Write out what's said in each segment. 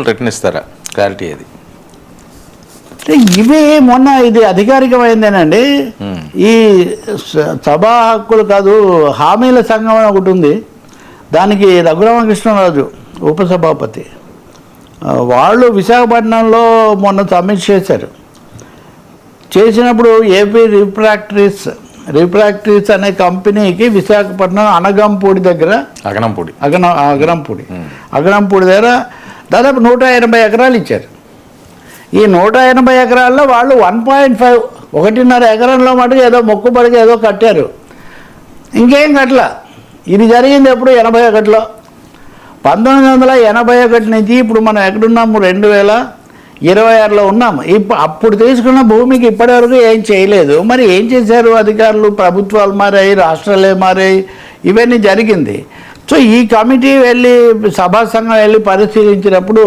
Return ఇస్తారా? Clarity అది ఇవి మొన్న ఇది అధికారికమైందేనండి. ఈ సభా హక్కులు కాదు, హామీల సంఘం అని ఒకటి ఉంది. దానికి రఘురామకృష్ణరాజు ఉపసభాపతి వాళ్ళు విశాఖపట్నంలో మొన్న సబ్మిట్ చేసినప్పుడు ఏపీ రిఫ్రాక్టరీస్ అనే కంపెనీకి విశాఖపట్నం అనగంపూడి దగ్గర అగనంపూడి దగ్గర దాదాపు 180 ఎకరాలు ఇచ్చారు. ఈ 180 ఎకరాల్లో వాళ్ళు 1.5 1.5 ఎకరంలో మటుకు ఏదో మొక్కుబడిగా ఏదో కట్టారు, ఇంకేం కట్టల. ఇది జరిగింది ఎప్పుడు 81లో. 1981 నుంచి ఇప్పుడు మనం ఎక్కడున్నాము, 2026లో ఉన్నాము. అప్పుడు తీసుకున్న భూమికి ఇప్పటివరకు ఏం చేయలేదు. మరి ఏం చేశారు అధికారులు? ప్రభుత్వాలు మారాయి, రాష్ట్రాలే మారాయి, ఇవన్నీ జరిగింది. సో ఈ కమిటీ వెళ్ళి సభా సంఘం వెళ్ళి పరిశీలించినప్పుడు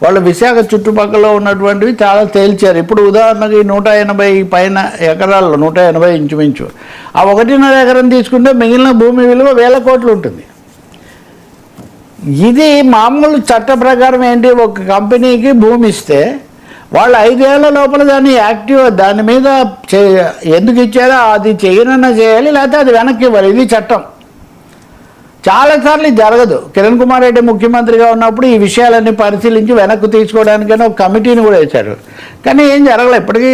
వాళ్ళు విశాఖ చుట్టుపక్కల ఉన్నటువంటివి చాలా తేల్చారు. ఇప్పుడు ఉదాహరణకి 180 పైన ఎకరాల్లో 180 ఇంచుమించు ఆ 1.5 ఎకరం తీసుకుంటే మిగిలిన భూమి విలువ 1000 కోట్లు ఉంటుంది. ఇది మామూలు చట్ట ప్రకారం ఏంటి, ఒక కంపెనీకి భూమి ఇస్తే వాళ్ళు 5 ఏళ్ల లోపల దాన్ని యాక్టివ్ దాని మీద ఎందుకు ఇచ్చారో అది చేయనన్నా చేయాలి, లేకపోతే అది వెనక్కి ఇవ్వాలి. ఇది చట్టం. చాలాసార్లు జరగదు. కిరణ్ కుమార్ రెడ్డి ముఖ్యమంత్రిగా ఉన్నప్పుడు ఈ విషయాలన్నీ పరిశీలించి వెనక్కి తీసుకోవడానికైనా ఒక కమిటీని కూడా వేశారు, కానీ ఏం జరగలేదు. ఇప్పటికీ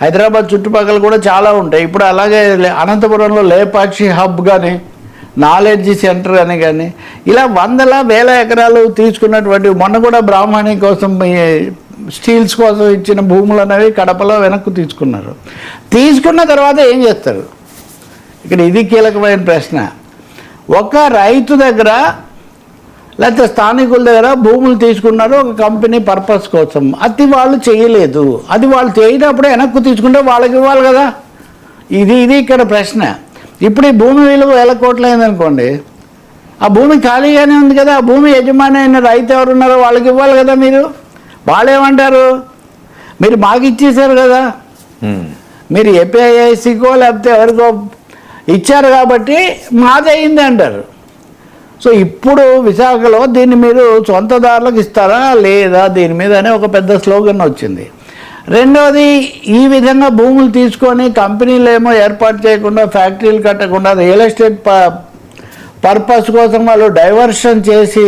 హైదరాబాద్ చుట్టుపక్కల కూడా చాలా ఉంటాయి. ఇప్పుడు అలాగే అనంతపురంలో లేపాక్షి హబ్ కానీ, నాలెడ్జ్ సెంటర్ అని కానీ, ఇలా 100,000 ఎకరాలు తీసుకున్నటువంటి, మొన్న కూడా బ్రాహ్మణి కోసం స్టీల్స్ కోసం ఇచ్చిన భూములు అనేవి కడపలో వెనక్కు తీసుకున్న తర్వాత ఏం చేస్తారు? ఇక్కడ ఇది కీలకమైన ప్రశ్న. ఒక రైతు దగ్గర లేకపోతే స్థానికుల దగ్గర భూములు తీసుకున్నారు ఒక కంపెనీ పర్పస్ కోసం, అది వాళ్ళు చేయలేదు. అది వాళ్ళు చేయనప్పుడు వెనక్కు తీసుకుంటే వాళ్ళకి ఇవ్వాలి కదా. ఇది ఇక్కడ ప్రశ్న. ఇప్పుడు ఈ భూమి విలువ 1000 కోట్లు అయిందనుకోండి, ఆ భూమి ఖాళీగానే ఉంది కదా. ఆ భూమి యజమాని అయిన రైతు ఎవరున్నారో వాళ్ళకి ఇవ్వాలి కదా. వాళ్ళు ఏమంటారు, మీరు మాకు ఇచ్చేసారు కదా, మీరు ఏపీఐఐసికో లేకపోతే ఎవరికో ఇచ్చారు కాబట్టి మాదయింది అంటారు. సో ఇప్పుడు విశాఖలో దీన్ని మీరు సొంతదారులకు ఇస్తారా లేదా దీని మీదనే ఒక పెద్ద స్లోగన్ వచ్చింది. రెండవది, ఈ విధంగా భూములు తీసుకొని కంపెనీలు ఏమో ఏర్పాటు చేయకుండా, ఫ్యాక్టరీలు కట్టకుండా, రియల్ ఎస్టేట్ పర్పస్ కోసం వాళ్ళు డైవర్షన్ చేసి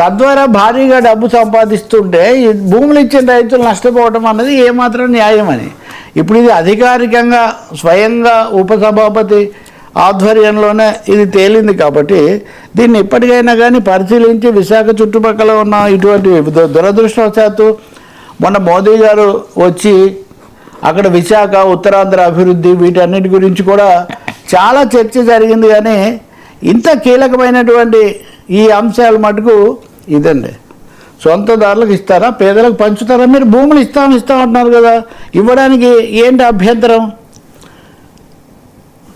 తద్వారా భారీగా డబ్బు సంపాదిస్తుంటే ఈ భూములు ఇచ్చిన రైతులు నష్టపోవడం అన్నది ఏమాత్రం న్యాయం అని ఇప్పుడు ఇది అధికారికంగా స్వయంగా ఉపసభాపతి ఆధ్వర్యంలోనే ఇది తేలింది. కాబట్టి దీన్ని ఇప్పటికైనా కానీ పరిశీలించి విశాఖ చుట్టుపక్కల ఉన్న ఇటువంటి దురదృష్టవశాత్తు మొన్న మోదీ గారు వచ్చి అక్కడ విశాఖ, ఉత్తరాంధ్ర అభివృద్ధి వీటన్నిటి గురించి కూడా చాలా చర్చ జరిగింది. కానీ ఇంత కీలకమైనటువంటి ఈ అంశాలు మటుకు ఇదండి. సొంతదారులకు ఇస్తారా, పేదలకు పంచుతారా? మీరు భూములు ఇస్తామంటున్నారు కదా, ఇవ్వడానికి ఏంటి అభ్యంతరం?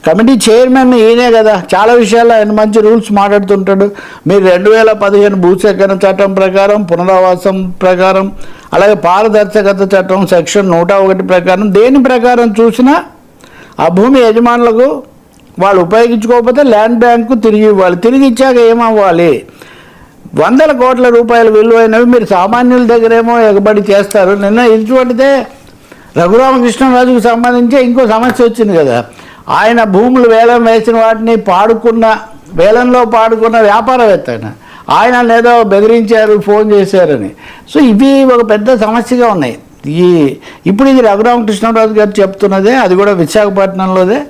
కమిటీ చైర్మన్ ఈయనే కదా, చాలా విషయాల్లో ఆయన మంచి రూల్స్ మాట్లాడుతుంటాడు. మీరు 2015 భూసేకరణ చట్టం ప్రకారం, పునరావాసం ప్రకారం, అలాగే పారదర్శకత చట్టం సెక్షన్ 101 ప్రకారం దేని ప్రకారం చూసినా ఆ భూమి యజమానులకు వాళ్ళు ఉపయోగించుకోకపోతే ల్యాండ్ బ్యాంకు తిరిగి ఇవ్వాలి. తిరిగి ఇచ్చాక ఏమవ్వాలి? 100 కోట్ల రూపాయల విలువైనవి మీరు సామాన్యుల దగ్గరేమో ఎగబడి చేస్తారు. నిన్న ఇటువంటిదే రఘురామకృష్ణరాజుకు సంబంధించి ఇంకో సమస్య వచ్చింది కదా. ఆయన భూములు వేలం వేసిన వాటిని వేలంలో పాడుకున్న వ్యాపారవేత్త ఆయన ఏదో బెదిరించారు, ఫోన్ చేశారని. సో ఇవి ఒక పెద్ద సమస్యగా ఉన్నాయి. ఇప్పుడు ఇది రఘురామకృష్ణరాజు గారు చెప్తున్నదే, అది కూడా విశాఖపట్నంలోదే.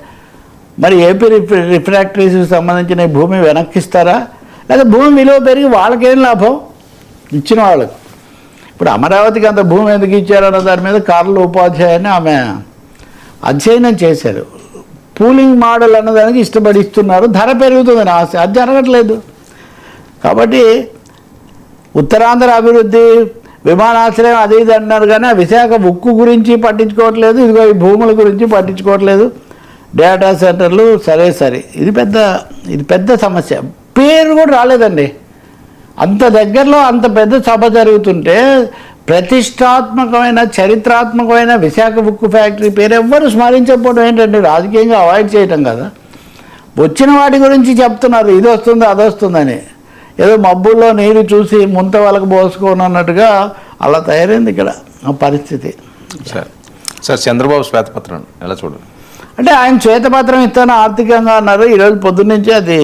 మరి ఏపీ రిఫ్రాక్టరీస్కి సంబంధించిన భూమి వెనక్కిస్తారా, లేదా భూమి విలువ పెరిగి వాళ్ళకేం లాభం ఇచ్చిన వాళ్ళకు? ఇప్పుడు అమరావతికి అంత భూమి ఎందుకు ఇచ్చారన్న దాని మీద కార్ల ఉపాధ్యాయుని ఆమె అధ్యయనం చేశారు. పూలింగ్ మోడల్ అన్నదానికి ఇష్టపడి ఇస్తున్నారు, ధర పెరుగుతుందని ఆశ, అది జరగట్లేదు. కాబట్టి ఉత్తరాంధ్ర అభివృద్ధి, విమానాశ్రయం అది ఇది అన్నారు, కానీ ఆ విశాఖ ఉక్కు గురించి పట్టించుకోవట్లేదు, ఇదిగో ఈ భూముల గురించి పట్టించుకోవట్లేదు, డేటా సెంటర్లు సరే. ఇది పెద్ద సమస్య. పేరు కూడా రాలేదండి. అంత దగ్గరలో అంత పెద్ద సభ జరుగుతుంటే ప్రతిష్టాత్మకమైన చరిత్రాత్మకమైన విశాఖ ఉక్కు ఫ్యాక్టరీ పేరు ఎవ్వరు స్మరించకపోవడం ఏంటంటే రాజకీయంగా అవాయిడ్ చేయటం కదా. వచ్చిన వాటి గురించి చెప్తున్నారు, ఇది వస్తుంది అది వస్తుందని. ఏదో మబ్బుల్లో నీరు చూసి ముంత వాళ్ళకు పోసుకోను అన్నట్టుగా అలా తయారైంది ఇక్కడ ఆ పరిస్థితి. సార్ చంద్రబాబు శ్వేతపత్రం ఎలా చూడండి? అంటే ఆయన శ్వేతపత్రం ఇస్తాను ఆర్థికంగా అన్నారు. ఈరోజు పొద్దున్నుంచి అది